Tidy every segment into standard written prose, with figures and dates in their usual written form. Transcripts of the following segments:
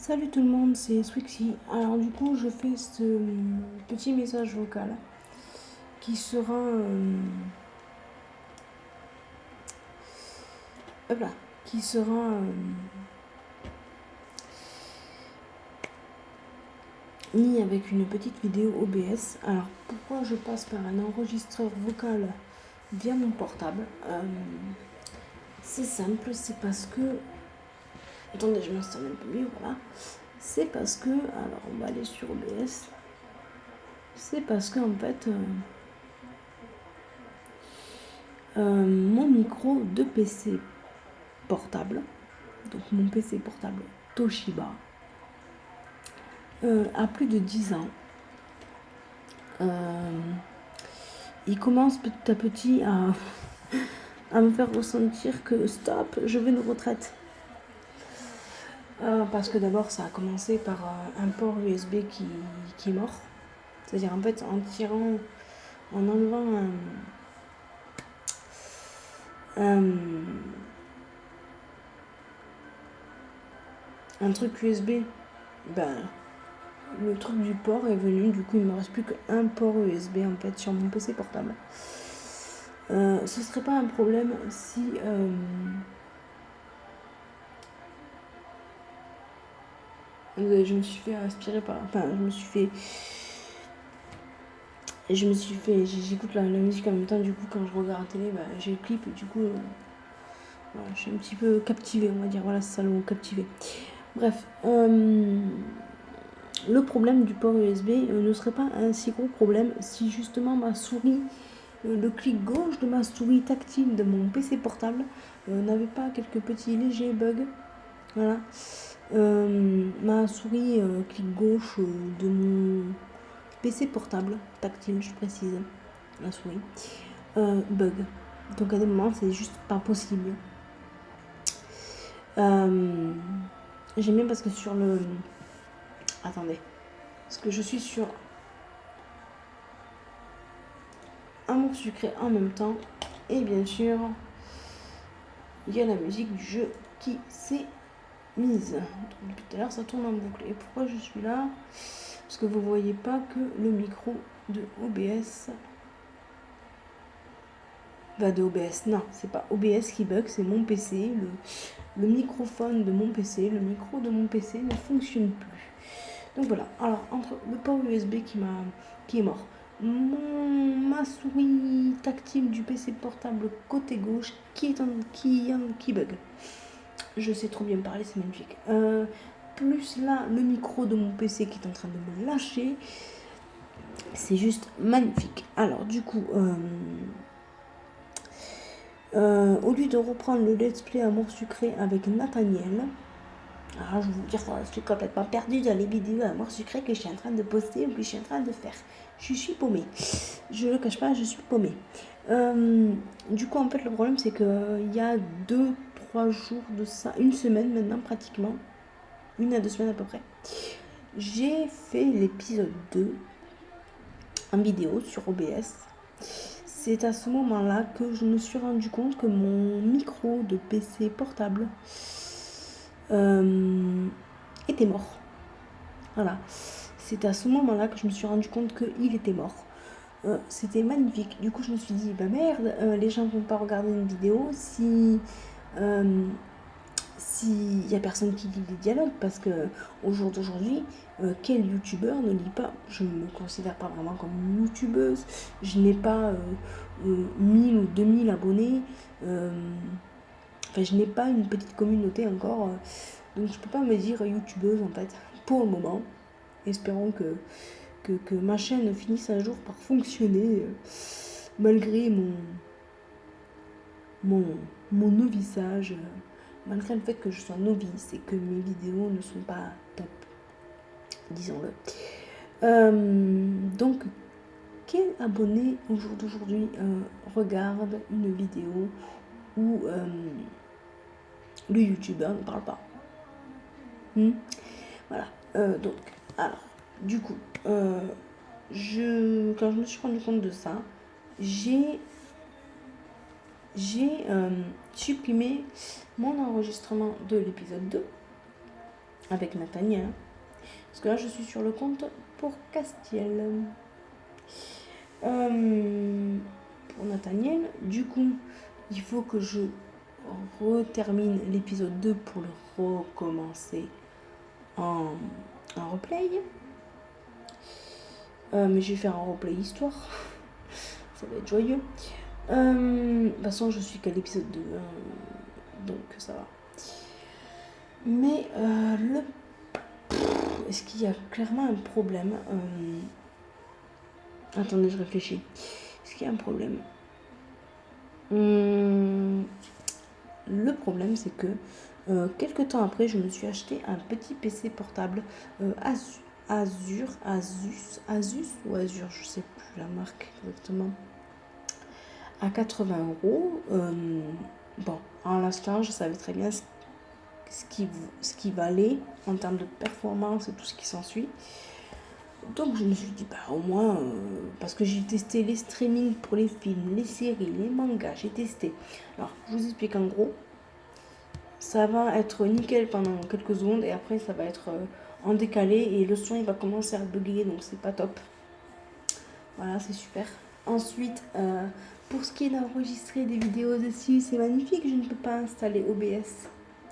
Salut tout le monde, c'est Swixy. Alors du coup, je fais ce petit message vocal qui sera hop là, qui sera mis avec une petite vidéo OBS. Alors pourquoi je passe par un enregistreur vocal via mon portable? C'est simple, c'est parce que attendez, je m'installe un peu mieux, voilà. C'est parce que, alors on va aller sur OBS. C'est parce que en fait mon micro de PC portable, donc mon PC portable Toshiba, a plus de 10 ans. Il commence petit à petit à me faire ressentir que stop, je veux une retraite. Parce que d'abord ça a commencé par un port USB qui est mort. C'est-à-dire en fait en enlevant un truc USB, ben, le truc du port est venu, du coup il ne me reste plus qu'un port USB en fait sur mon PC portable. Ce serait pas un problème si je me suis fait aspirer par, enfin j'écoute la musique en même temps, du coup quand je regarde la télé, bah, j'ai le clip et du coup voilà, je suis un petit peu captivée, on va dire, voilà, c'est ça le mot, captivée. Bref, le problème du port USB ne serait pas un si gros problème si justement ma souris, le clic gauche de ma souris tactile de mon PC portable n'avait pas quelques petits légers bugs. Voilà. Ma souris clic gauche de mon PC portable tactile, je précise, la souris, bug. Donc à des moments, c'est juste pas possible. J'aime bien parce que sur le... Attendez. Parce que je suis sur Amour sucré en même temps. Et bien sûr, il y a la musique du jeu qui s'est mise. Donc, depuis tout à l'heure, ça tourne en boucle. Et pourquoi je suis là? Parce que vous voyez pas que le micro de OBS... de OBS, non, c'est pas OBS qui bug, c'est mon PC. Le microphone de mon PC, le micro de mon PC ne fonctionne plus. Donc voilà, alors entre le port USB qui est mort, ma souris tactile du PC portable côté gauche qui bug. Je sais trop bien parler, c'est magnifique. Plus là, le micro de mon PC qui est en train de me lâcher. C'est juste magnifique. Alors du coup, au lieu de reprendre le let's play Amour sucré avec Nathaniel, alors je vais vous dire, je suis complètement perdue dans les vidéos Amour sucré que je suis en train de poster ou que je suis en train de faire. Je suis paumée. Je le cache pas, je suis paumée. Du coup, en fait, le problème, c'est qu'il y a 2-3 jours de ça, une semaine maintenant pratiquement, 1 à 2 semaines à peu près, j'ai fait l'épisode 2 en vidéo sur OBS. C'est à ce moment-là que je me suis rendu compte que mon micro de PC portable était mort. Voilà. C'est à ce moment-là que je me suis rendu compte qu'il était mort. C'était magnifique. Du coup, je me suis dit, bah merde, les gens ne vont pas regarder une vidéo s'il y a personne qui lit les dialogues, parce que au jour d'aujourd'hui, quel youtubeur ne lit pas? Je ne me considère pas vraiment comme une youtubeuse. Je n'ai pas 1000 ou 2000 abonnés. Enfin, je n'ai pas une petite communauté encore. Donc, je peux pas me dire youtubeuse en fait, pour le moment. Espérons que ma chaîne finisse un jour par fonctionner malgré mon novissage, malgré le fait que je sois novice et que mes vidéos ne sont pas top, disons-le. Donc, quel abonné au jour d'aujourd'hui regarde une vidéo où le youtubeur ne parle pas? Voilà. Donc, alors, du coup, quand je me suis rendu compte de ça, j'ai supprimé mon enregistrement de l'épisode 2 avec Nathaniel. Parce que là, je suis sur le compte pour Castiel. Pour Nathaniel, du coup, il faut que je retermine l'épisode 2 pour le recommencer en replay. Mais je vais faire un replay histoire. Ça va être joyeux. De toute façon, je suis qu'à l'épisode 2. Donc, ça va. Mais est-ce qu'il y a clairement un problème Attendez, je réfléchis. Est-ce qu'il y a un problème Le problème, c'est que quelques temps après, je me suis acheté un petit PC portable Asus ou Azure, je sais plus la marque exactement, à 80 euros. Bon, en l'achetant, je savais très bien ce qui valait en termes de performance et tout ce qui s'ensuit. Donc je me suis dit, au moins, parce que j'ai testé les streamings pour les films, les séries, les mangas, j'ai testé. Alors, je vous explique en gros, ça va être nickel pendant quelques secondes et après ça va être en décalé et le son il va commencer à bugger, donc c'est pas top. Voilà, c'est super. Ensuite, pour ce qui est d'enregistrer des vidéos dessus, c'est magnifique, je ne peux pas installer OBS.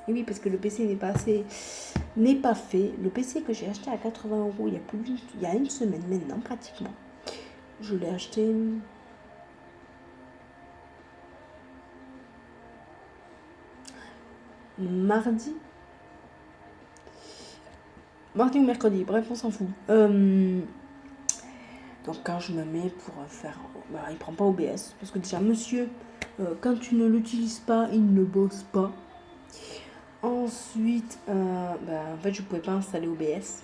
Et oui, parce que le PC n'est pas fait. Le PC que j'ai acheté à 80 euros il y a une semaine maintenant, pratiquement. Je l'ai acheté mardi ou mercredi, bref, on s'en fout. Donc quand je me mets pour faire... il prend pas OBS. Parce que déjà, monsieur, quand tu ne l'utilises pas, il ne bosse pas. Ensuite, en fait, je pouvais pas installer OBS.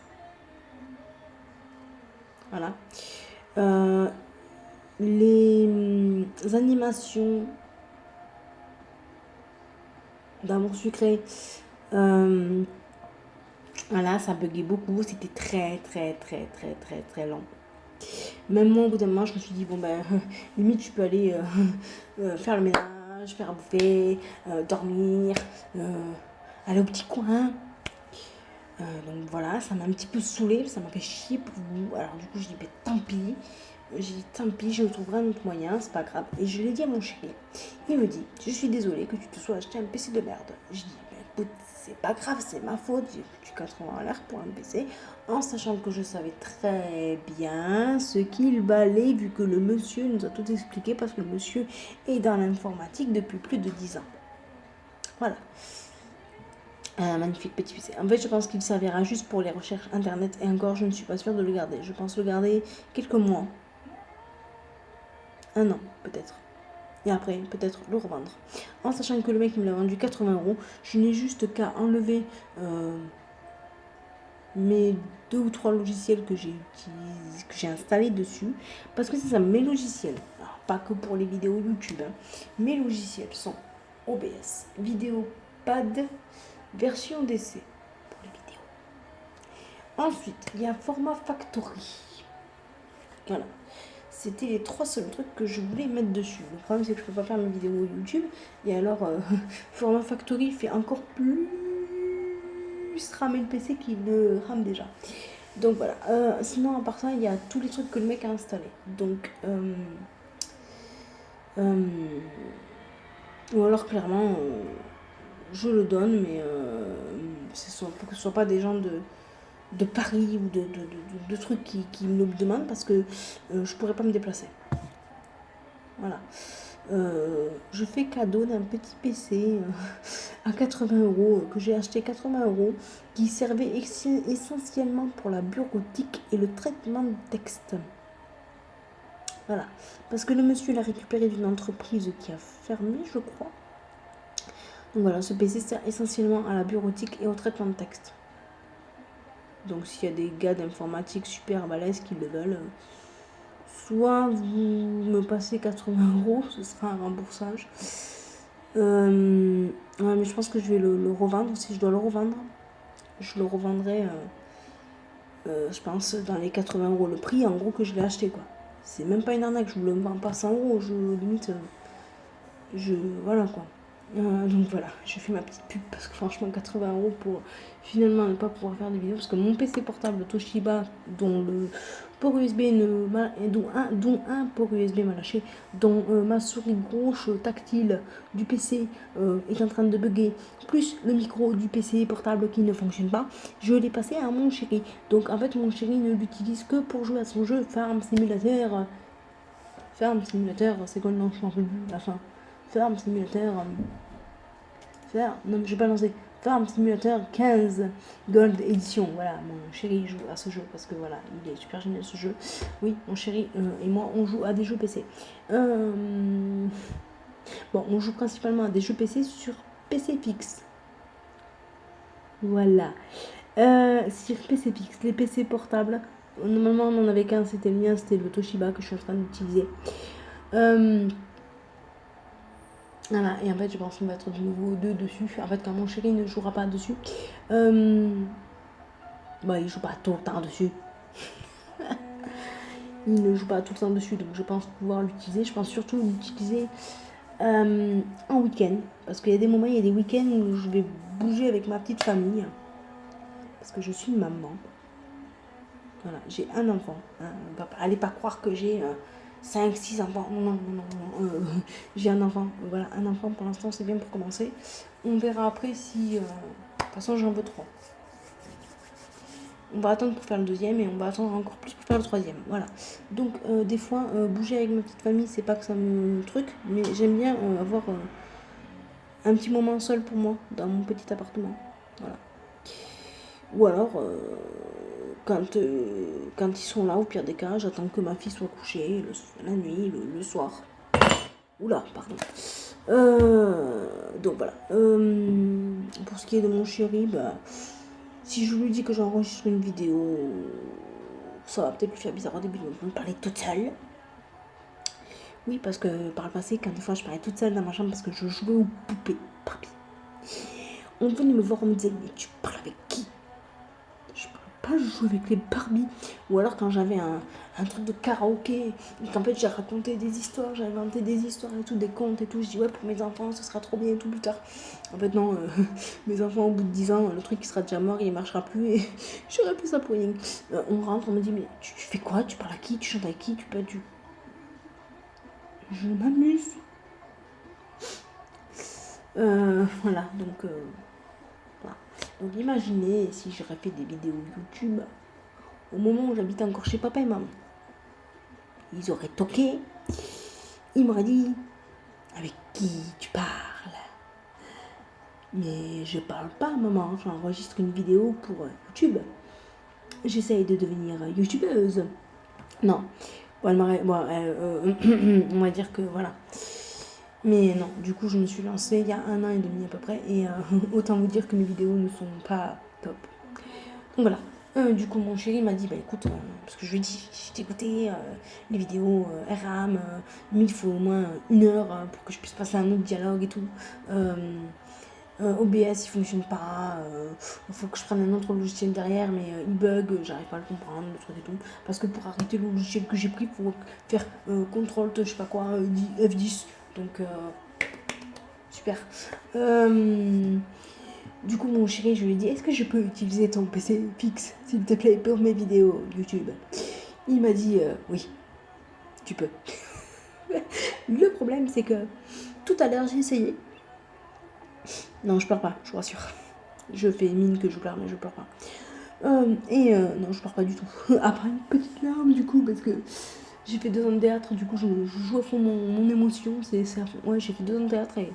Voilà. Les animations d'amour sucré, voilà, ça buguait beaucoup. C'était très, très, très, très, très, très lent. Même moi, au bout d'un moment, je me suis dit, limite, tu peux aller faire le ménage, faire à bouffer, dormir, aller au petit coin. Donc voilà, ça m'a un petit peu saoulée, ça m'a fait chier pour vous. Alors du coup, je dis, tant pis. J'ai dit, tant pis, je trouverai un autre moyen, c'est pas grave. Et je l'ai dit à mon chéri. Il me dit, je suis désolée que tu te sois acheté un PC de merde. Je dis, écoute, c'est pas grave, c'est ma faute. J'ai foutu 4 ans en l'air pour un PC, en sachant que je savais très bien ce qu'il valait, vu que le monsieur nous a tout expliqué, parce que le monsieur est dans l'informatique depuis plus de 10 ans. Voilà. Un magnifique petit PC. En fait, je pense qu'il servira juste pour les recherches internet. Et encore, je ne suis pas sûre de le garder. Je pense le garder quelques mois. 1 an, peut-être. Et après, peut-être le revendre. En sachant que le mec me l'a vendu 80 euros, je n'ai juste qu'à enlever mes 2 ou 3 logiciels que j'ai installés dessus. Parce que c'est ça, mes logiciels. Alors, pas que pour les vidéos YouTube. Mes logiciels sont OBS, Vidéopad, version d'essai pour les vidéos. Ensuite, il y a Format Factory. Voilà. C'était les 3 seuls trucs que je voulais mettre dessus. Le problème, c'est que je peux pas faire mes vidéos YouTube. Et alors, Format Factory fait encore plus ramer le PC qu'il ne rame déjà. Donc voilà. Sinon, à part ça, il y a tous les trucs que le mec a installés. Donc, ou alors clairement, je le donne, mais pour que ce soit pas des gens de Paris ou de trucs qui me le demandent, parce que je pourrais pas me déplacer. Voilà. Je fais cadeau d'un petit PC à 80 euros, que j'ai acheté 80 euros, qui servait essentiellement pour la bureautique et le traitement de texte. Voilà. Parce que le monsieur l'a récupéré d'une entreprise qui a fermé, je crois. Donc voilà, ce PC sert essentiellement à la bureautique et au traitement de texte. Donc s'il y a des gars d'informatique super balèzes qui le veulent, soit vous me passez 80 euros, ce sera un remboursage. Ouais, mais je pense que je vais le revendre. Si je dois le revendre, je le revendrai, je pense, dans les 80 euros. Le prix, en gros, que je l'ai acheté, quoi. C'est même pas une arnaque, je ne le vends pas 100 euros. Voilà, quoi. Donc voilà, je fais ma petite pub parce que franchement 80 € pour finalement ne pas pouvoir faire des vidéos parce que mon PC portable Toshiba dont le port USB dont un port USB m'a lâché, dont ma souris gauche tactile du PC est en train de bugger, plus le micro du PC portable qui ne fonctionne pas, je l'ai passé à mon chéri. Donc en fait mon chéri ne l'utilise que pour jouer à son jeu Farm Simulator. C'est quoi le nom, je m'en rappelle plus la fin. Farm Simulator. Non, je vais pas lancer. Farm Simulator 15 Gold Edition. Voilà, mon chéri joue à ce jeu parce que voilà, il est super génial ce jeu. Oui, mon chéri et moi, on joue à des jeux PC. Bon, on joue principalement à des jeux PC sur PC fixe. Voilà. Sur PC fixe, les PC portables. Normalement, on en avait qu'un, c'était le mien, c'était le Toshiba que je suis en train d'utiliser. Voilà, et en fait, je pense mettre de nouveau 2 dessus. En fait, quand mon chéri ne jouera pas dessus, il joue pas tout le temps dessus. Il ne joue pas tout le temps dessus, donc je pense pouvoir l'utiliser. Je pense surtout l'utiliser en week-end. Parce qu'il y a des moments, il y a des week-ends où je vais bouger avec ma petite famille. Parce que je suis maman. Voilà, j'ai un enfant. Allez pas croire que j'ai 5, 6 enfants. Non. J'ai un enfant. Voilà, un enfant pour l'instant, c'est bien pour commencer. On verra après si... de toute façon, j'en veux 3. On va attendre pour faire le deuxième et on va attendre encore plus pour faire le troisième. Voilà. Donc, des fois, bouger avec ma petite famille, c'est pas que ça me truc, mais j'aime bien avoir un petit moment seul pour moi dans mon petit appartement. Voilà. Ou alors, quand ils sont là, au pire des cas, j'attends que ma fille soit couchée la nuit, le soir. Oula, pardon. Donc voilà. Pour ce qui est de mon chéri, si je lui dis que j'enregistre une vidéo, ça va peut-être lui faire bizarre au début, donc je vais me parler toute seule. Oui, parce que par le passé, quand des fois je parlais toute seule dans ma chambre parce que je jouais aux poupées Barbie, on venait me voir, on me disait, mais tu parles avec qui? Je joue avec les Barbie. Ou alors quand j'avais un truc de karaoké, et qu'en fait j'ai raconté des histoires, j'ai inventé des histoires et tout, des contes et tout, je dis ouais pour mes enfants ce sera trop bien et tout plus tard. En fait non, mes enfants au bout de 10 ans, le truc il sera déjà mort, il marchera plus et j'aurais plus ça pour rien. On rentre, on me dit mais tu fais quoi? Tu parles à qui? Tu chantes avec qui? Je m'amuse. Voilà, donc... Donc imaginez si j'aurais fait des vidéos YouTube au moment où j'habitais encore chez papa et maman. Ils auraient toqué. Ils m'auraient dit avec qui tu parles? Mais je parle pas maman, j'enregistre une vidéo pour YouTube. J'essaye de devenir youtubeuse. Non. Bon, on va dire que voilà. Mais non, du coup je me suis lancée il y a 1 an et demi à peu près et autant vous dire que mes vidéos ne sont pas top. Donc voilà. Du coup mon chéri m'a dit écoute, parce que je lui ai dit, j'ai écouté les vidéos RAM, mais il faut au moins 1 heure pour que je puisse passer un autre dialogue et tout. OBS il fonctionne pas, il faut que je prenne un autre logiciel derrière mais il bug, j'arrive pas à le comprendre, le truc et tout. Parce que pour arrêter le logiciel que j'ai pris, il faut faire CTRL, je sais pas quoi, F10. Donc, super. Du coup, mon chéri, je lui ai dit, est-ce que je peux utiliser ton PC fixe, s'il te plaît, pour mes vidéos YouTube? Il m'a dit, oui, tu peux. Le problème, c'est que tout à l'heure, j'ai essayé. Non, je pleure pas, je vous rassure. Je fais mine que je pleure, mais je pleure pas. Non, je pleure pas du tout. Après une petite larme, du coup, parce que j'ai fait 2 ans de théâtre, du coup je joue à fond mon émotion, c'est à fond. Ouais, j'ai fait 2 ans de théâtre et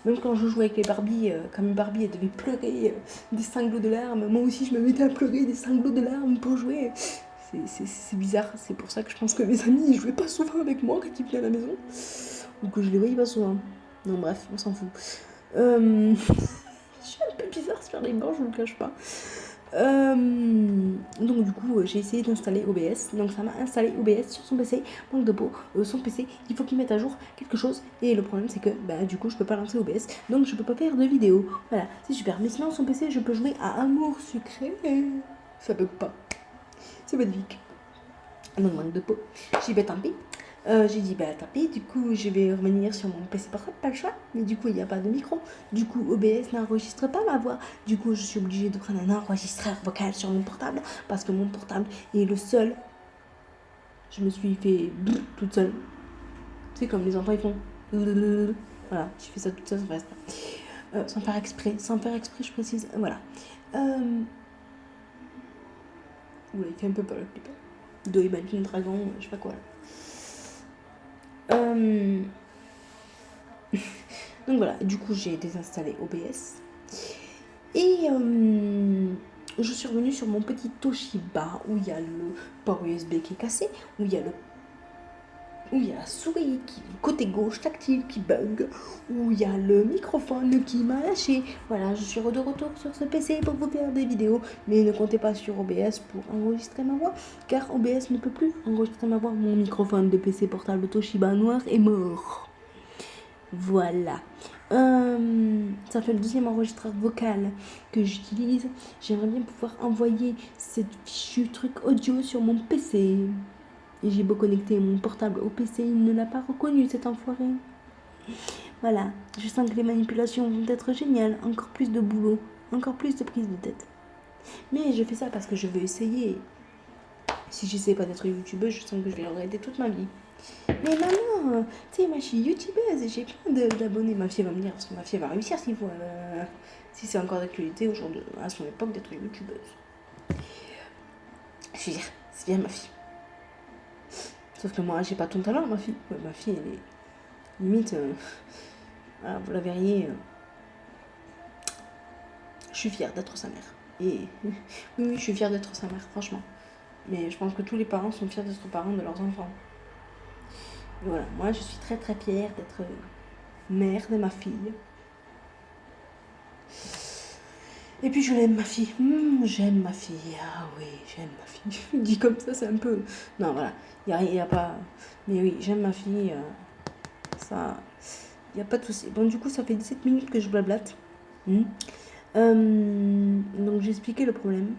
même quand je jouais avec les Barbie, comme Barbie elle devait pleurer des sanglots de larmes, moi aussi je me mettais à pleurer des sanglots de larmes pour jouer. C'est bizarre, c'est pour ça que je pense que mes amis ils jouaient pas souvent avec moi quand ils venaient à la maison, ou que je les voyais pas souvent. Non bref, on s'en fout. Je suis un peu bizarre sur les bords, je vous le cache pas. Donc du coup j'ai essayé d'installer OBS, donc ça m'a installé OBS sur son PC. Manque de peau, son PC il faut qu'il mette à jour quelque chose et le problème c'est que du coup je peux pas lancer OBS, donc je peux pas faire de vidéo. Voilà, c'est super, mais sinon son PC je peux jouer à Amour Sucré, ça bug pas, c'est magnifique. Donc manque de peau, j'y vais tant pis. J'ai dit, bah tant pis, du coup, je vais revenir sur mon PC portable, pas le choix. Mais du coup, il n'y a pas de micro. Du coup, OBS n'enregistre pas ma voix. Du coup, je suis obligée de prendre un enregistreur vocal sur mon portable parce que mon portable est le seul. Je me suis fait toute seule. C'est comme les enfants, ils font. Voilà, j'ai fait ça toute seule sans faire exprès. Sans faire exprès, je précise. Voilà. Oula, il fait un peu peur le clip. Do Imagine Dragon, je sais pas quoi. Donc voilà, du coup j'ai désinstallé OBS et je suis revenue sur mon petit Toshiba où il y a le port USB qui est cassé, où il y a la souris qui côté gauche tactile qui bug, où il y a le microphone qui m'a lâché. Voilà, je suis de retour sur ce PC pour vous faire des vidéos, mais ne comptez pas sur OBS pour enregistrer ma voix, car OBS ne peut plus enregistrer ma voix. Mon microphone de PC portable Toshiba noir est mort. Voilà. Ça fait le deuxième enregistreur vocal que j'utilise. J'aimerais bien pouvoir envoyer cette fichu truc audio sur mon PC. Et j'ai beau connecter mon portable au PC, il ne l'a pas reconnu, cet enfoiré. Voilà. Je sens que les manipulations vont être géniales. Encore plus de boulot. Encore plus de prise de tête. Mais je fais ça parce que je veux essayer. Si j'essaie pas d'être youtubeuse, je sens que je vais regretter toute ma vie. Mais maman, tu sais, moi je suis youtubeuse et j'ai plein d'abonnés. Ma fille va me dire, parce que ma fille va réussir si c'est encore d'actualité aujourd'hui, à son époque, d'être youtubeuse. Je veux dire, c'est bien ma fille. Sauf que moi, j'ai pas ton talent, ma fille. Ouais, ma fille, elle est limite. Voilà, vous la verriez. Je suis fière d'être sa mère. Et oui, je suis fière d'être sa mère, franchement. Mais je pense que tous les parents sont fiers d'être parents de leurs enfants. Et voilà, moi je suis très très fière d'être mère de ma fille. Et puis je l'aime ma fille. J'aime ma fille. Ah oui, j'aime ma fille. Dit comme ça, c'est un peu. Non, voilà. Il n'y a pas. Mais oui, j'aime ma fille. Ça. Il n'y a pas de souci. Bon, du coup, ça fait 17 minutes que je blablate. Donc j'ai expliqué le problème.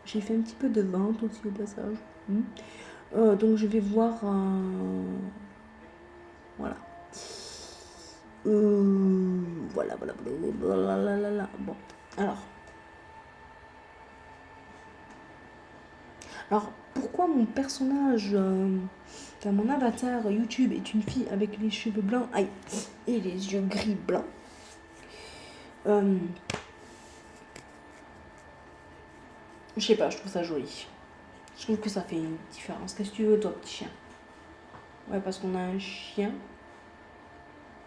J'ai fait un petit peu de vente aussi au passage. Donc je vais voir. Voilà. Voilà. Bon, alors pourquoi mon personnage, mon avatar YouTube est une fille avec les cheveux blancs et les yeux gris blancs? Je sais pas, je trouve ça joli. Je trouve que ça fait une différence. Qu'est-ce que tu veux, toi, petit chien? Ouais, parce qu'on a un chien.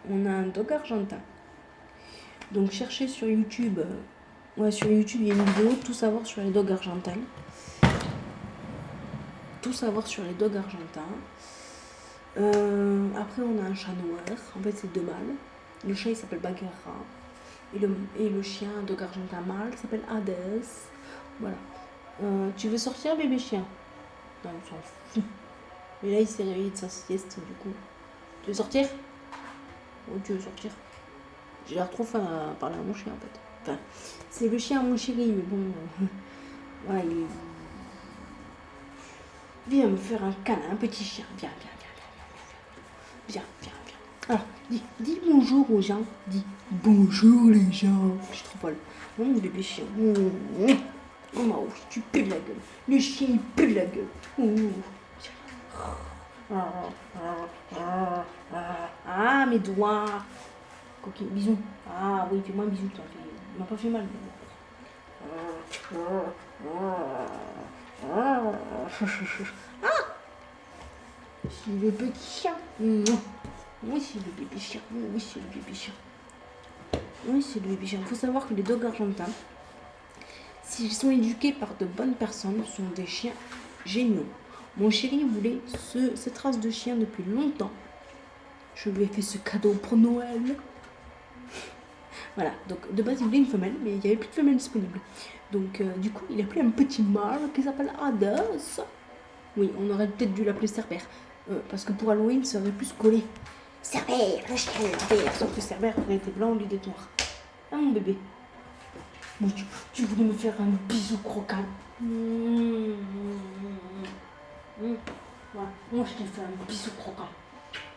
On a un dog argentin. Donc, cherchez sur YouTube. Sur YouTube, il y a une vidéo, tout savoir sur les dogs argentins. Tout savoir sur les dogs argentins. Après, on a un chat noir. En fait, c'est deux mâles. Le chat, il s'appelle Bagheera. Et le chien, un dog argentin mâle, s'appelle Hades. Voilà. Tu veux sortir, bébé chien? Non, il s'en fout. Mais là, il s'est réveillé de sa sieste, du coup. Tu veux sortir? Oh, tu veux sortir? J'ai l'air trop faim à parler à mon chien, en fait. Enfin, c'est le chien à mon chéri, mais bon... voilà, Viens me faire un câlin, un petit chien. Viens. Alors, dis bonjour aux gens. Dis bonjour les gens. Je suis trop folle. Mon bébé chien. Oh ma ouf, tu pues de la gueule. Le chien, il pue de la gueule. Ah, mes doigts. Coquille, bisous. Ah oui, fais-moi un bisou, toi. Il m'a pas fait mal. Ah, c'est le petit chien. Oui, c'est le bébé chien. Oui, c'est le bébé chien. Oui, c'est le bébé chien. Il faut savoir que les dogs argentins, s'ils sont éduqués par de bonnes personnes, sont des chiens géniaux. Mon chéri voulait cette race de chien depuis longtemps. Je lui ai fait ce cadeau pour Noël. Voilà, donc de base il voulait une femelle, mais il n'y avait plus de femelle disponible. Donc du coup il a pris un petit mâle qui s'appelle Hades. Oui, on aurait peut-être dû l'appeler Cerbère. Parce que pour Halloween ça aurait pu se coller. Cerbère, le chien Cerbère. Sauf que Cerbère aurait été blanc au lieu d'être noir. Ah mon bébé. Bon, tu voulais me faire un bisou croquant. Ouais, moi je t'ai fait un bisou croquant.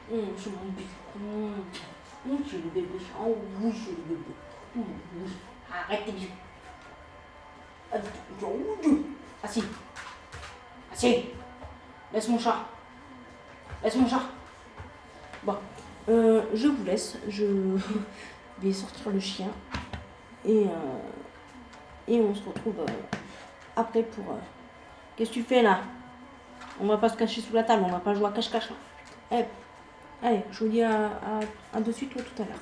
C'est mon bisou. C'est le bébé. Oh oui, c'est le bébé. Oui. Arrête tes bisous. Assis. Assis. Laisse mon chat. Laisse mon chat. Bon, je vous laisse. Je vais sortir le chien. Et on se retrouve après pour... Qu'est-ce que tu fais là? On va pas se cacher sous la table, on va pas jouer à cache-cache là. Allez, je vous dis à de suite ou tout à l'heure.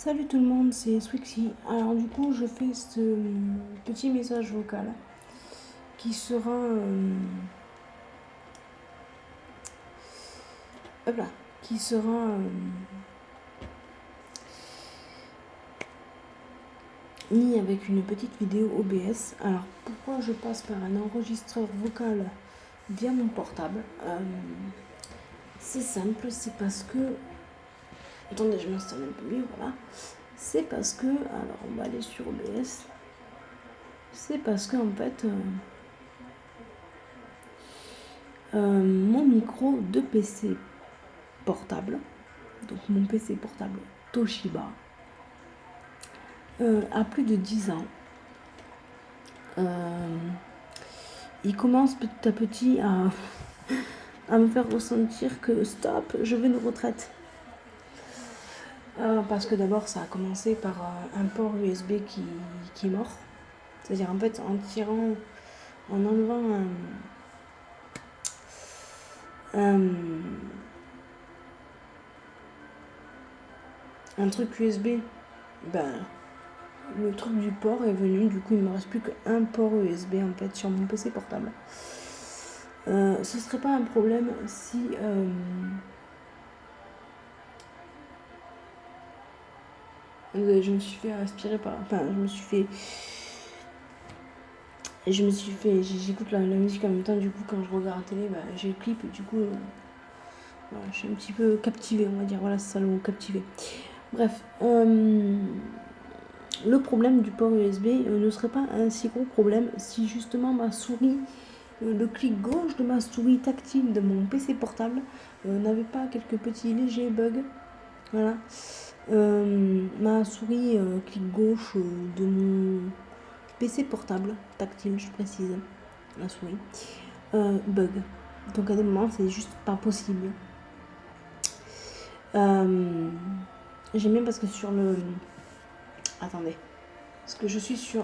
Salut tout le monde, c'est Swixy. Alors du coup, je fais ce petit message vocal qui sera hop là, qui sera mis avec une petite vidéo OBS. Alors pourquoi je passe par un enregistreur vocal via mon portable? C'est simple, c'est parce que... Attendez, je m'installe un peu mieux, voilà. C'est parce que... Alors on va aller sur OBS. C'est parce que en fait... mon micro de PC portable, donc mon PC portable Toshiba, a plus de 10 ans. Il commence petit à petit à me faire ressentir que stop, je veux une retraite. Parce que d'abord ça a commencé par un port USB qui est mort. C'est-à-dire en fait en enlevant un truc USB, le truc du port est venu, du coup il ne me reste plus qu'un port USB en fait sur mon PC portable. Ce serait pas un problème si je me suis fait aspirer par... Enfin, j'écoute la musique en même temps, du coup quand je regarde la télé, j'ai le clip et du coup voilà, je suis un petit peu captivée, on va dire, voilà, c'est ça le mot, captivée. Bref, le problème du port USB ne serait pas un si gros problème si justement ma souris, le clic gauche de ma souris tactile de mon PC portable n'avait pas quelques petits légers bugs. Voilà. Ma souris clic gauche de mon PC portable tactile, je précise, la souris, bug. Donc à des moments, c'est juste pas possible. J'aime bien parce que sur le... Attendez. Parce que je suis sur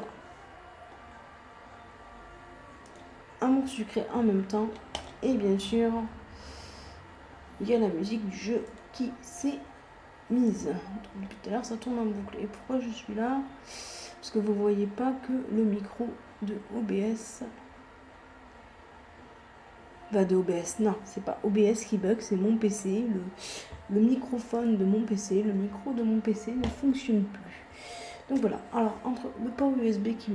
Amour sucré en même temps. Et bien sûr, il y a la musique du jeu qui s'est mise. Donc, depuis tout à l'heure, ça tourne en boucle. Et pourquoi je suis là? Parce que vous voyez pas que le micro de OBS... de OBS, non, c'est pas OBS qui bug, c'est mon PC. Le microphone de mon PC, le micro de mon PC ne fonctionne plus. Donc voilà, alors entre le port USB qui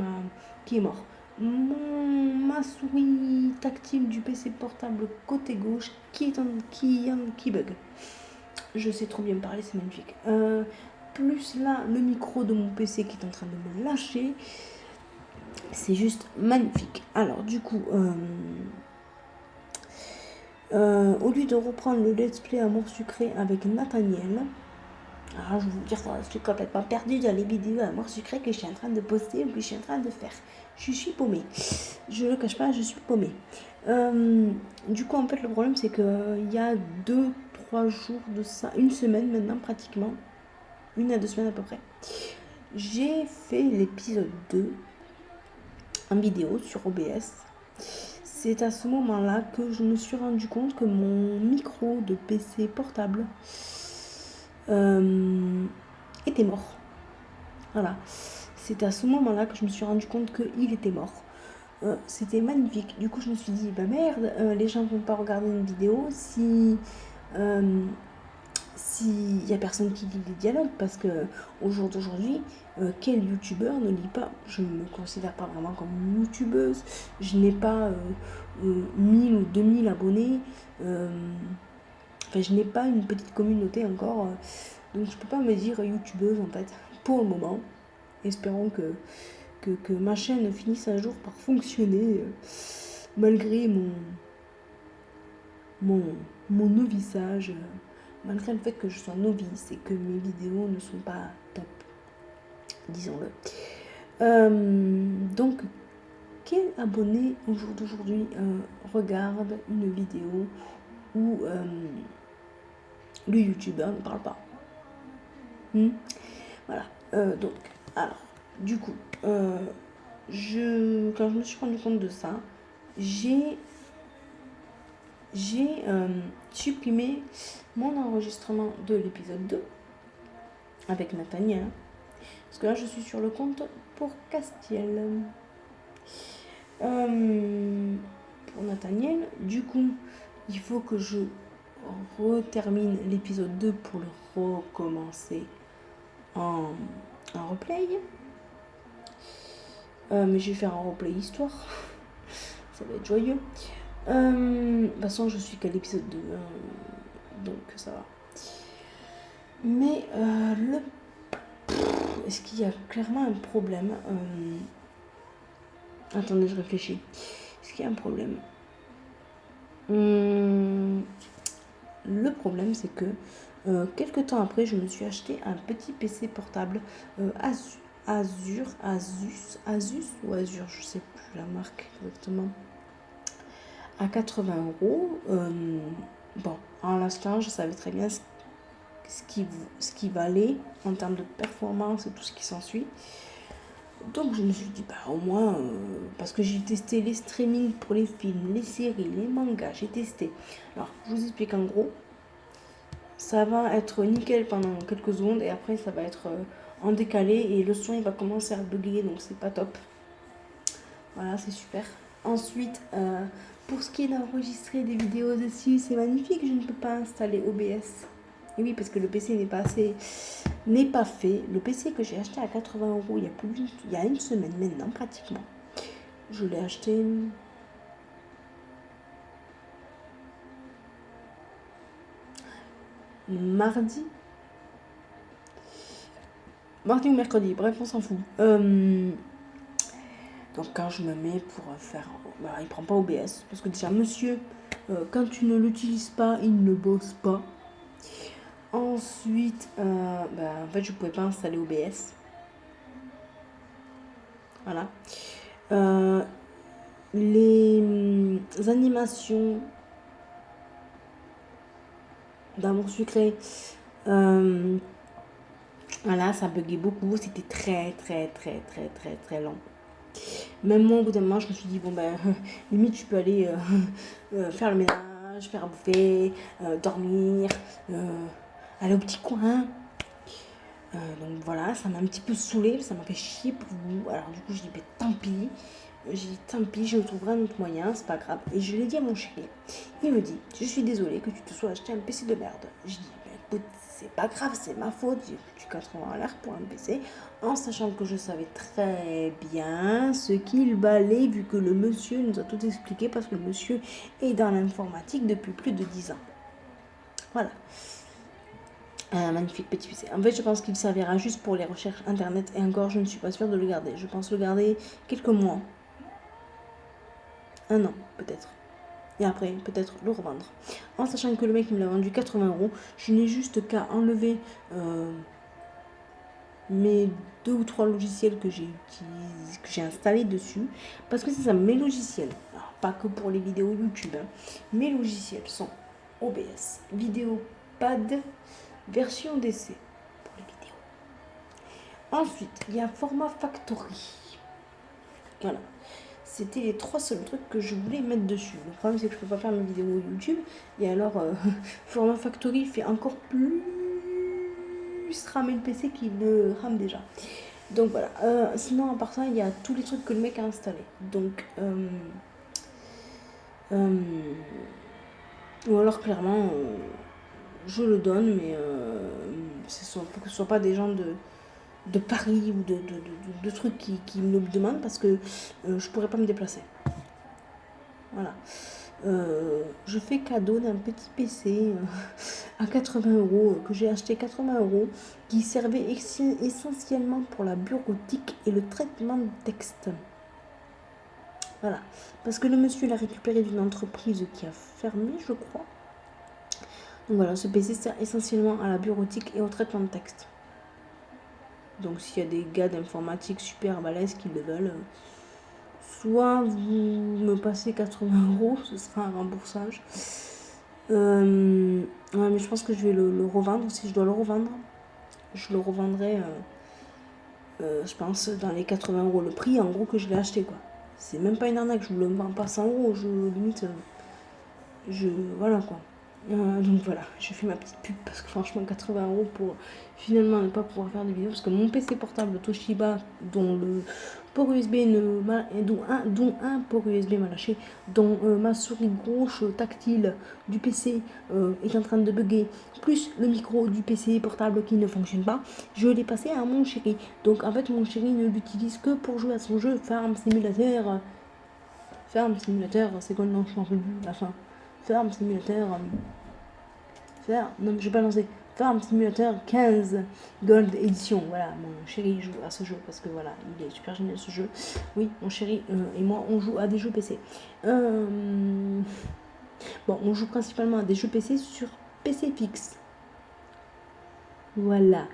est mort, ma souris tactile du PC portable côté gauche qui bug. Je sais trop bien parler, c'est magnifique. Plus là, le micro de mon PC qui est en train de me lâcher. C'est juste magnifique. Alors du coup, au lieu de reprendre le let's play Amour sucré avec Nathaniel, alors je vais vous dire, je suis complètement perdue dans les vidéos Amour sucré que je suis en train de poster ou que je suis en train de faire. Je suis paumée. Je ne le cache pas, je suis paumée. Du coup, en fait, le problème, c'est qu'il y a 2-3 jours de ça, une semaine maintenant pratiquement, 1 à 2 semaines à peu près, j'ai fait l'épisode 2 en vidéo sur OBS. C'est à ce moment-là que je me suis rendu compte que mon micro de PC portable était mort. Voilà. C'est à ce moment-là que je me suis rendu compte qu'il était mort. C'était magnifique. Du coup, je me suis dit, merde, les gens ne vont pas regarder une vidéo s'il n'y a personne qui lit les dialogues, parce que au jour d'aujourd'hui, quel youtubeur ne lit pas? Je ne me considère pas vraiment comme une youtubeuse, je n'ai pas 1000 ou 2000 abonnés, je n'ai pas une petite communauté encore, donc je peux pas me dire youtubeuse en fait, pour le moment. Espérons que ma chaîne finisse un jour par fonctionner, malgré mon novissage, malgré le fait que je sois novice et que mes vidéos ne sont pas top, disons-le. Donc, quel abonné au jour d'aujourd'hui regarde une vidéo où le youtubeur ne parle pas? Voilà. Donc, alors, du coup, quand je me suis rendu compte de ça, j'ai supprimé mon enregistrement de l'épisode 2 avec Nathaniel. Parce que là, je suis sur le compte pour Castiel. Pour Nathaniel, du coup, il faut que je retermine l'épisode 2 pour le recommencer en replay. Mais je vais faire un replay histoire. Ça va être joyeux. De toute façon, je suis qu'à l'épisode 2. Donc ça va. Mais est-ce qu'il y a clairement un problème? Attendez, je réfléchis. Est-ce qu'il y a un problème? Le problème, c'est que quelques temps après, je me suis acheté un petit PC portable Asus ou Azure, je sais plus la marque exactement, à 80 euros. Bon, en l'instant, je savais très bien ce qui valait en termes de performance et tout ce qui s'ensuit. Donc je me suis dit, au moins, parce que j'ai testé les streamings pour les films, les séries, les mangas, j'ai testé. Alors, je vous explique en gros, ça va être nickel pendant quelques secondes et après ça va être en décalé et le son il va commencer à bugger, donc c'est pas top. Voilà, c'est super. Ensuite, pour ce qui est d'enregistrer des vidéos dessus, c'est magnifique, je ne peux pas installer OBS. Et oui, parce que le PC n'est pas fait. Le PC que j'ai acheté à 80 euros il y a une semaine maintenant, pratiquement. Je l'ai acheté mardi ou mercredi, bref, on s'en fout. Donc quand je me mets pour faire... il prend pas OBS. Parce que déjà, monsieur, quand tu ne l'utilises pas, il ne bosse pas. Ensuite, en fait, je pouvais pas installer OBS. Voilà. Les animations d'amour sucré, voilà, ça buguait beaucoup. C'était très, très, très, très, très, très lent. Même moi, au bout d'un moment, je me suis dit, limite, je peux aller faire le ménage, faire à bouffer, dormir, aller au petit coin. Donc voilà, ça m'a un petit peu saoulée, ça m'a fait chier pour vous. Alors du coup, je dis, tant pis. J'ai dit, tant pis, je trouverai un autre moyen, c'est pas grave. Et je l'ai dit à mon chéri. Il me dit, je suis désolée que tu te sois acheté un PC de merde. Je dis, écoute, c'est pas grave, c'est ma faute. J'ai foutu 80 € à l'air pour un PC, en sachant que je savais très bien ce qu'il valait, vu que le monsieur nous a tout expliqué, parce que le monsieur est dans l'informatique depuis plus de 10 ans. Voilà. Un magnifique petit PC. En fait, je pense qu'il servira juste pour les recherches internet, et encore, je ne suis pas sûre de le garder. Je pense le garder quelques mois. Un an, peut-être. Et après, peut-être le revendre. En sachant que le mec, il me l'a vendu 80 €, je n'ai juste qu'à enlever mes 2 ou 3 logiciels que j'ai installés dessus. Parce que c'est ça, mes logiciels. Alors, pas que pour les vidéos YouTube. Mes logiciels sont OBS, Vidéopad, version d'essai pour les vidéos. Ensuite, il y a Format Factory. Voilà. C'était les 3 seuls trucs que je voulais mettre dessus. Le problème, c'est que je peux pas faire mes vidéos YouTube. Et alors, Format Factory fait encore plus ramer le PC qu'il ne rame déjà. Donc voilà. Sinon, à part ça, il y a tous les trucs que le mec a installés. Donc, ou alors, clairement, je le donne, mais pour que ce soit pas des gens de Paris ou de trucs qui me le demandent, parce que je pourrais pas me déplacer. Voilà. Je fais cadeau d'un petit PC à 80 € que j'ai acheté 80 € qui servait essentiellement pour la bureautique et le traitement de texte. Voilà. Parce que le monsieur l'a récupéré d'une entreprise qui a fermé, je crois. Donc voilà, ce PC sert essentiellement à la bureautique et au traitement de texte. Donc s'il y a des gars d'informatique super balèzes qui le veulent, soit vous me passez 80 €, ce sera un remboursage. Ouais, mais je pense que je vais le revendre. Si je dois le revendre, je le revendrai, je pense, dans les 80 € le prix, en gros, que je l'ai acheté, quoi. C'est même pas une arnaque, je ne le vends pas 100 €, je limite, voilà, quoi. Donc voilà, je fais ma petite pub parce que franchement 80 € pour finalement ne pas pouvoir faire des vidéos parce que mon PC portable Toshiba dont le port USB dont un port USB m'a lâché, dont ma souris gauche tactile du PC est en train de bugger, plus le micro du PC portable qui ne fonctionne pas, je l'ai passé à mon chéri. Donc en fait mon chéri ne l'utilise que pour jouer à son jeu Farm Simulator. C'est quoi le nom? Je m'en rappelle plus la fin. Farm Simulator. Non, je vais pas lancer. Farm Simulator 15 Gold Edition. Voilà, mon chéri joue à ce jeu parce que voilà, il est super génial ce jeu. Oui, mon chéri et moi, on joue à des jeux PC. Bon, on joue principalement à des jeux PC sur PC fixe. Voilà.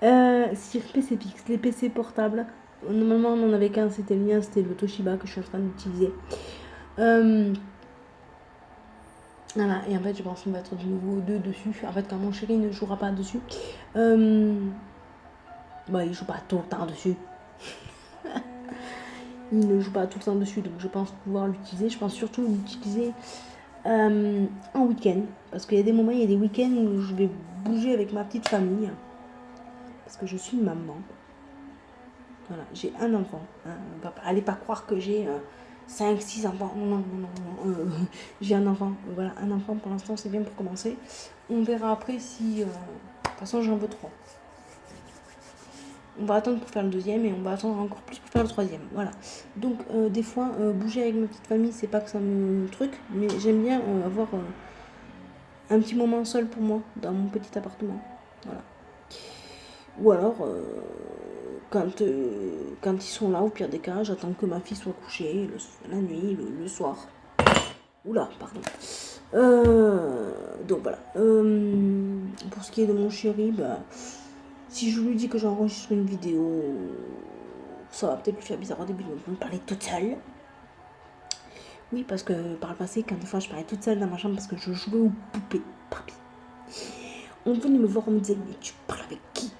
Sur PC fixe, les PC portables. Normalement, on en avait qu'un, c'était le mien, c'était le Toshiba que je suis en train d'utiliser. Voilà, et en fait, je pense qu'on va être de nouveau deux dessus. En fait, quand mon chéri ne jouera pas dessus, il joue pas tout le temps dessus. Il ne joue pas tout le temps dessus, donc je pense pouvoir l'utiliser. Je pense surtout l'utiliser en week-end. Parce qu'il y a des moments, il y a des week-ends où je vais bouger avec ma petite famille. Parce que je suis maman. Voilà, j'ai un enfant. Hein. Allez pas croire que j'ai 5, 6 enfants. Non. J'ai un enfant. Voilà, un enfant pour l'instant, c'est bien pour commencer. On verra après si... de toute façon, j'en veux 3. On va attendre pour faire le deuxième et on va attendre encore plus pour faire le troisième. Voilà. Donc, des fois, bouger avec ma petite famille, c'est pas que ça me truc, mais j'aime bien avoir un petit moment seul pour moi dans mon petit appartement. Voilà. Ou alors, quand ils sont là, au pire des cas, j'attends que ma fille soit couchée la nuit, le soir. Oula, pardon. Donc voilà. Pour ce qui est de mon chéri, si je lui dis que j'enregistre une vidéo, ça va peut-être lui faire bizarre au début de me parler toute seule. Oui, parce que par le passé, quand des fois je parlais toute seule dans ma chambre parce que je jouais aux poupées Barbie, on venait me voir, on me disait, mais tu parles avec qui?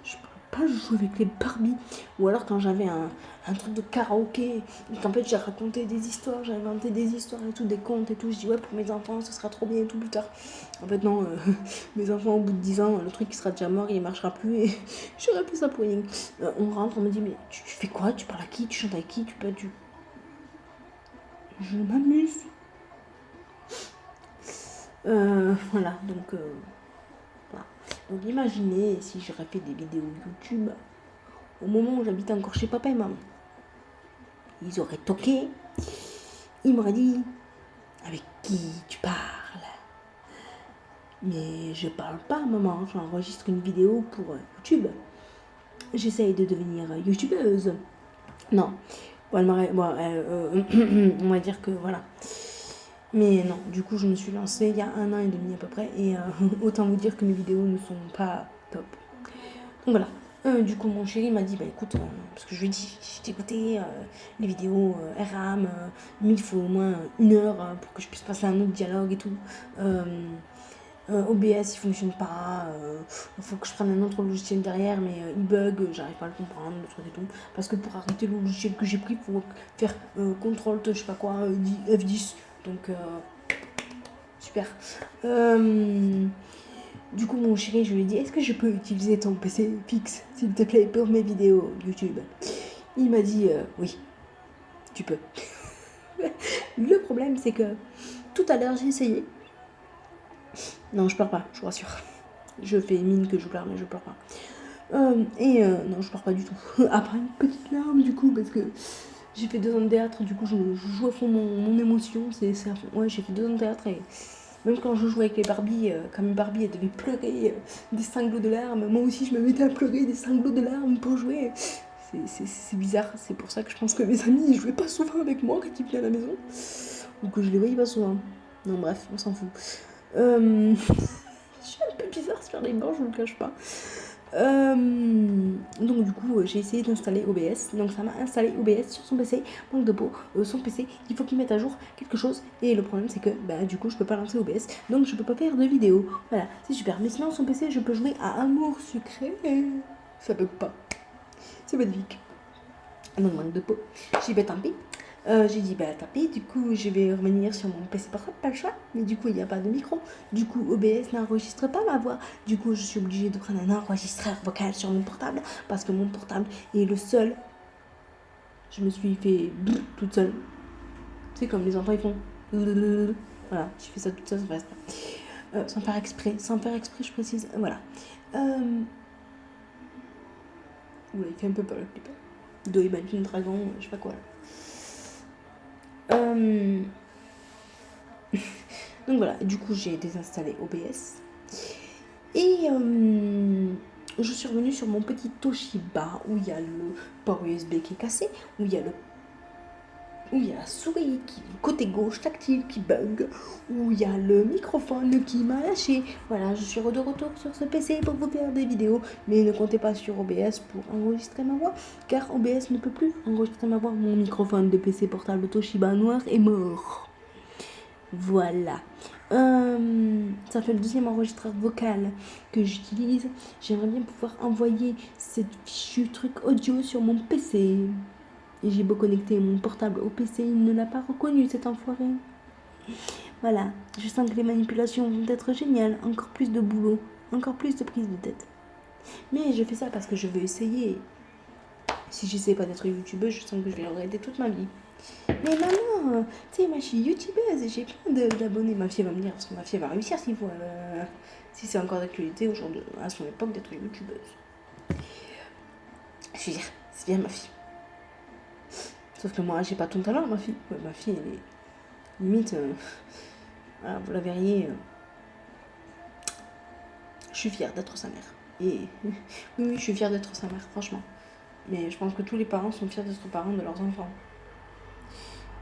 Je parle pas, je joue avec les Barbie. Ou alors quand j'avais un truc de karaoké, et qu'en fait j'ai raconté des histoires, j'ai inventé des histoires et tout, des contes et tout, je dis ouais, pour mes enfants ce sera trop bien et tout plus tard. En fait non, mes enfants au bout de 10 ans, le truc qui sera déjà mort, il marchera plus et j'aurai plus ça pour rien. On rentre, on me dit mais tu fais quoi? Tu parles à qui? Tu chantes avec qui? Je m'amuse. Voilà, donc voilà. Donc imaginez si j'aurais fait des vidéos YouTube au moment où j'habitais encore chez papa et maman. Ils auraient toqué, ils m'auraient dit avec qui tu parles? Mais je parle pas maman, j'enregistre une vidéo pour YouTube. J'essaye de devenir youtubeuse. Non, on va dire que voilà. Mais non, du coup je me suis lancée il y a 1 an et demi à peu près et autant vous dire que mes vidéos ne sont pas top. Donc voilà. Du coup mon chéri m'a dit écoute, parce que je lui ai dit, j'ai écouté les vidéos RAM, mais il faut au moins 1 heure pour que je puisse passer un autre dialogue et tout. OBS il fonctionne pas, il faut que je prenne un autre logiciel derrière mais il bug, j'arrive pas à le comprendre, le truc et tout. Parce que pour arrêter le logiciel que j'ai pris, il faut faire CTRL, je sais pas quoi, F10. Donc super. Du coup, mon chéri, je lui ai dit, est-ce que je peux utiliser ton PC fixe, s'il te plaît, pour mes vidéos YouTube? Il m'a dit, oui, tu peux. Le problème, c'est que tout à l'heure, j'ai essayé. Non, je pleure pas, je vous rassure. Je fais mine que je pleure, mais je pleure pas. Non, je pleure pas du tout. Après, une petite larme, du coup, parce que j'ai fait 2 ans de théâtre, du coup, je joue à fond mon émotion. C'est à fond. Ouais, j'ai fait 2 ans de théâtre et... Même quand je jouais avec les Barbies, quand mes Barbies devaient pleurer des sanglots de larmes, moi aussi je me mettais à pleurer des sanglots de larmes pour jouer. C'est bizarre, c'est pour ça que je pense que mes amis ils jouaient pas souvent avec moi quand ils venaient à la maison. Ou que je les voyais pas souvent. Non bref, on s'en fout. Je suis un peu bizarre sur les bords, je vous le cache pas. Donc du coup j'ai essayé d'installer OBS, donc ça m'a installé OBS sur son PC. Manque de peau, son PC il faut qu'il mette à jour quelque chose et le problème c'est que du coup je peux pas lancer OBS, donc je peux pas faire de vidéo. Voilà, c'est super, mais sinon son PC je peux jouer à Amour Sucré et ça bug pas, c'est magnifique. Donc manque de peau, j'ai dit tant pis, J'ai dit, bah tapez, du coup, je vais revenir sur mon PC portable, pas le choix. Mais du coup, il n'y a pas de micro. Du coup, OBS n'enregistre pas ma voix. Du coup, je suis obligée de prendre un enregistreur vocal sur mon portable parce que mon portable est le seul. Je me suis fait toute seule. Tu sais, comme les enfants, ils font. Voilà, je fais ça toute seule sans faire exprès. Sans faire exprès, je précise. Voilà. Oula, il fait un peu peur le clip. Il doit Imagine Dragon, je sais pas quoi là. Donc voilà, du coup j'ai désinstallé OBS. Et je suis revenue sur mon petit Toshiba où il y a le port USB qui est cassé, où il y a la souris qui côté gauche tactile qui bug, où il y a le microphone qui m'a lâché. Voilà, je suis de retour sur ce PC pour vous faire des vidéos, mais ne comptez pas sur OBS pour enregistrer ma voix, car OBS ne peut plus enregistrer ma voix. Mon microphone de PC portable Toshiba noir est mort. Voilà. Ça fait le deuxième enregistreur vocal que j'utilise. J'aimerais bien pouvoir envoyer cette fichu truc audio sur mon PC. Et j'ai beau connecter mon portable au PC, il ne l'a pas reconnu, cet enfoiré. Voilà, je sens que les manipulations vont être géniales. Encore plus de boulot, encore plus de prise de tête. Mais je fais ça parce que je veux essayer. Si j'essaie pas d'être youtubeuse, je sens que je vais regretter toute ma vie. Mais maman, tu sais, moi je suis youtubeuse et j'ai plein d'abonnés. Ma fille va me dire, parce que ma fille va réussir si c'est encore d'actualité aujourd'hui, à son époque, d'être youtubeuse. Je veux dire, c'est bien ma fille. Sauf que moi, j'ai pas ton talent, ma fille. Ouais, ma fille, elle est limite. Voilà, vous la verriez. Je suis fière d'être sa mère. Et oui, je suis fière d'être sa mère, franchement. Mais je pense que tous les parents sont fiers d'être parents de leurs enfants.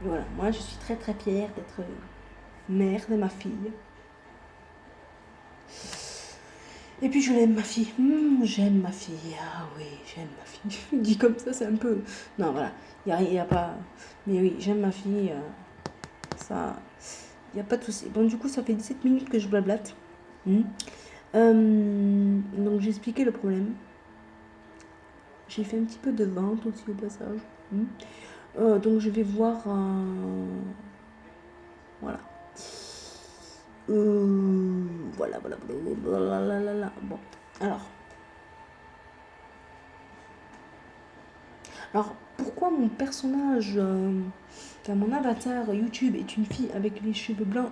Et voilà, moi je suis très très fière d'être mère de ma fille. Et puis je l'aime ma fille. J'aime ma fille. Ah oui, j'aime ma fille. Dit comme ça, c'est un peu. Non, voilà. Il n'y a pas. Mais oui, j'aime ma fille. Ça. Il n'y a pas de souci. Bon, du coup, ça fait 17 minutes que je blablate. Donc, j'ai expliqué le problème. J'ai fait un petit peu de vente aussi au passage. Donc, je vais voir. Voilà. Voilà. Bon, alors, pourquoi mon personnage, mon avatar YouTube est une fille avec les cheveux blancs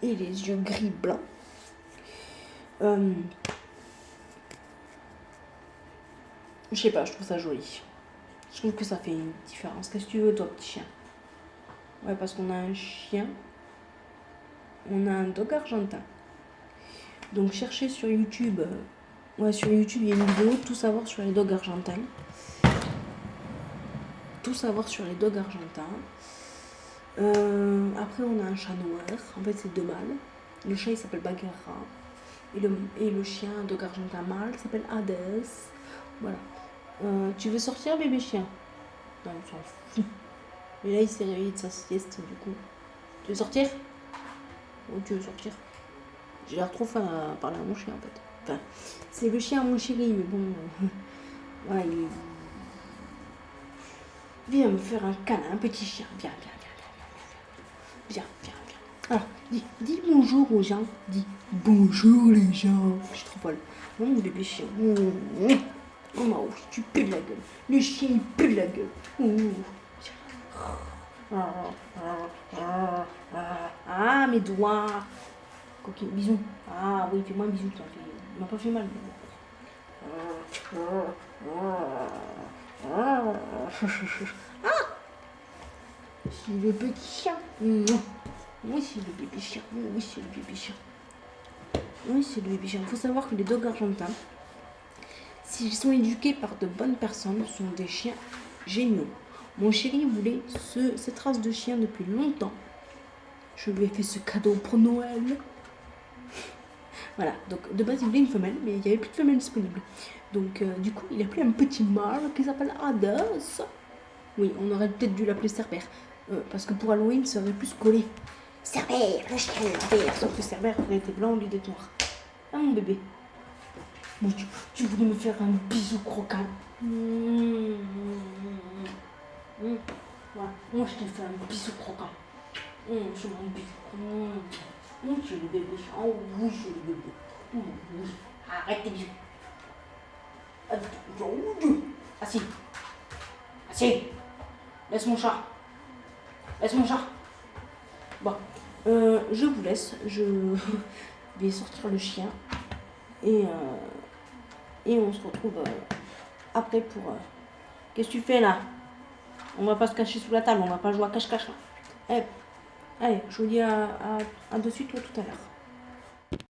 et les yeux gris blancs? Je sais pas, je trouve ça joli. Je trouve que ça fait une différence. Qu'est-ce que tu veux, toi, petit chien? Ouais, parce qu'on a un chien. On a un dog argentin. Donc, cherchez sur YouTube. Sur YouTube, il y a une vidéo, tout savoir sur les dogs argentins. Tout savoir sur les dogs argentins. Après, on a un chat noir. En fait, c'est 2 mâles. Le chat, il s'appelle Bagheera. Et le chien, un dog argentin mâle, s'appelle Hades. Voilà. Tu veux sortir, bébé chien? Non, il s'en fout. Mais là, il s'est réveillé de sa sieste, du coup. Tu veux sortir? Ou tu veux sortir? J'ai l'air trop faim à parler à mon chien, en fait. Enfin, c'est le chien à mon chéri, mais bon... voilà, il... Viens me faire un câlin, un petit chien. Viens. Alors, dis bonjour aux gens. Dis bonjour les gens. Je suis trop folle. Mon bébé chien. Oh, tu pues de la gueule. Le chien, il pue de la gueule. Ah, mes doigts. Coquille, bisous. Ah oui, fais-moi un bisou. Il m'a pas fait mal. C'est le petit chien. Oui, c'est le bébé chien. Oui, c'est le bébé chien. Il faut savoir que les dogs argentins, s'ils sont éduqués par de bonnes personnes, sont des chiens géniaux. Mon chéri voulait cette race de chien depuis longtemps. Je lui ai fait ce cadeau pour Noël. Voilà, donc de base il voulait une femelle, mais il n'y avait plus de femelle disponible. Donc du coup, il a pris un petit mâle qui s'appelle Hades. Oui, on aurait peut-être dû l'appeler Cerbère. Parce que pour Halloween, ça aurait plus collé. Cerbère, le chien Cerbère. Sauf que Cerbère aurait été blanc au lieu d'être noir. Ah mon bébé. Bon, tu voulais me faire un bisou croquant. Ouais. Moi, je te fais un bisou croquant. C'est mon bisou. C'est le bébé. Oh oui, c'est le bébé. Oui. Arrête tes bisous. Assis. Assis. Laisse mon chat. Laisse mon chat. Bon, je vous laisse. Je vais sortir le chien. Et on se retrouve après pour... Qu'est-ce que tu fais là? On va pas se cacher sous la table. On va pas jouer à cache-cache là. Allez, je vous dis à de suite ou à tout à l'heure.